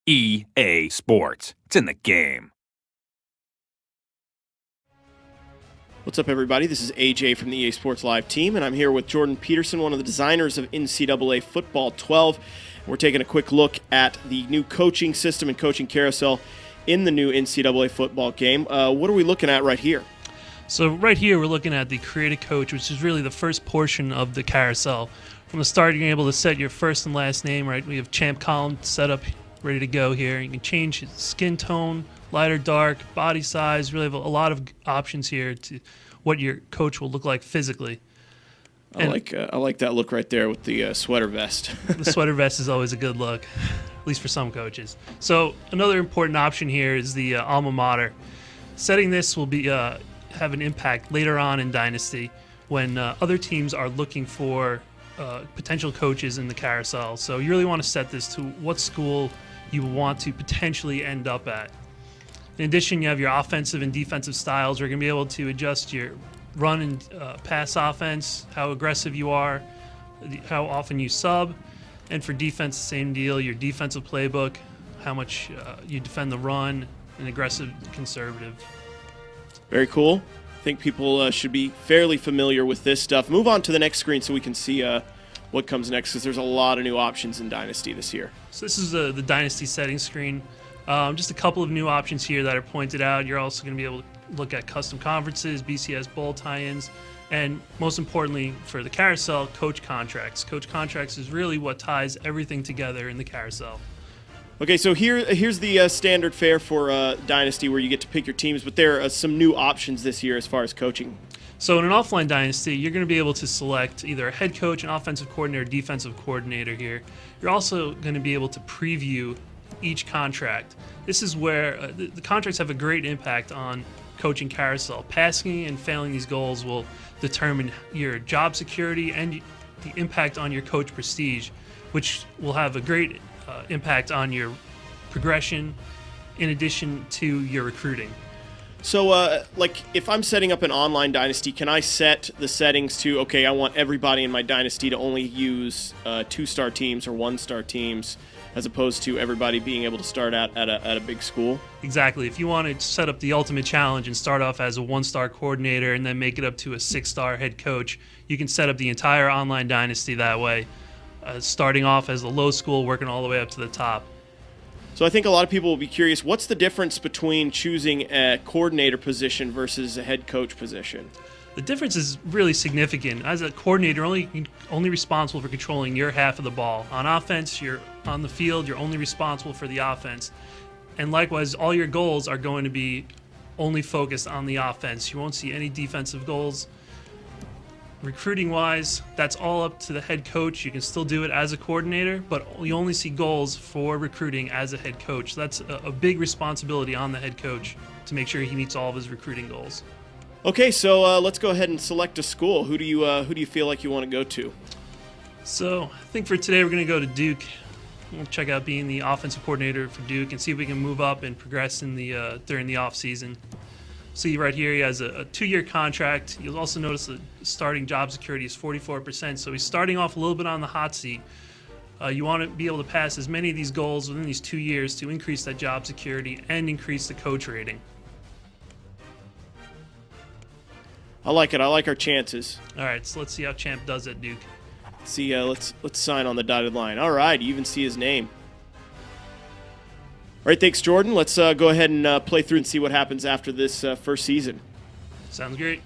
EA Sports. It's in the game. What's up, everybody? This is AJ from the EA Sports Live team, and I'm here with Jordan Peterson, one of the designers of NCAA Football 12. We're taking a quick look at the new coaching system and coaching carousel in the new NCAA football game. What are we looking at right here? So right here, we're looking at the Create a Coach, which is really the first portion of the carousel. From the start, you're able to set your first and last name, right? We have champ column set up, ready to go here. You can change skin tone, light or dark, body size. Really have a lot of options here to what your coach will look like physically. I like that look right there with the sweater vest. The sweater vest is always a good look, at least for some coaches. So another important option here is the alma mater. Setting this will be have an impact later on in Dynasty when other teams are looking for potential coaches in the carousel. So you really want to set this to what school you want to potentially end up at. In addition, you have your offensive and defensive styles. You're going to be able to adjust your run and pass offense, how aggressive you are, how often you sub. And for defense, the same deal, your defensive playbook, how much you defend the run, and aggressive, conservative. Very cool. I think people should be fairly familiar with this stuff. Move on to the next screen so we can see what comes next, because there's a lot of new options in Dynasty this year. So this is the Dynasty settings screen. Just a couple of new options here that are pointed out. You're also going to be able to look at custom conferences, BCS bowl tie-ins, and most importantly for the carousel, coach contracts. Coach contracts is really what ties everything together in the carousel. Okay, so here's the standard fare for Dynasty where you get to pick your teams, but there are some new options this year as far as coaching. So in an offline Dynasty, you're going to be able to select either a head coach, an offensive coordinator, defensive coordinator here. You're also going to be able to preview each contract. This is where the contracts have a great impact on coaching carousel. Passing and failing these goals will determine your job security and the impact on your coach prestige, which will have a great impact on your progression in addition to your recruiting. So, like, if I'm setting up an online Dynasty, can I set the settings to, okay, I want everybody in my Dynasty to only use 2-star teams or 1-star teams, as opposed to everybody being able to start out at a big school? Exactly. If you want to set up the ultimate challenge and start off as a 1-star coordinator and then make it up to a 6-star head coach, you can set up the entire online Dynasty that way, starting off as a low school, working all the way up to the top. So I think a lot of people will be curious, what's the difference between choosing a coordinator position versus a head coach position? The difference is really significant. As a coordinator, you're only responsible for controlling your half of the ball. On offense, you're on the field, you're only responsible for the offense. And likewise, all your goals are going to be only focused on the offense. You won't see any defensive goals. Recruiting-wise, that's all up to the head coach. You can still do it as a coordinator, but you only see goals for recruiting as a head coach. So that's a big responsibility on the head coach to make sure he meets all of his recruiting goals. Okay, so let's go ahead and select a school. Who do you feel like you want to go to? So I think for today we're going to go to Duke. We'll check out being the offensive coordinator for Duke and see if we can move up and progress in the during the off season. See right here, he has a 2-year contract. You'll also notice the starting job security is 44%, so he's starting off a little bit on the hot seat. You want to be able to pass as many of these goals within these 2 years to increase that job security and increase the coach rating. I like it. I like our chances. All right, so let's see how Champ does at Duke. See, let's sign on the dotted line. All right, you even see his name. All right, thanks, Jordan. Let's go ahead and play through and see what happens after this first season. Sounds great.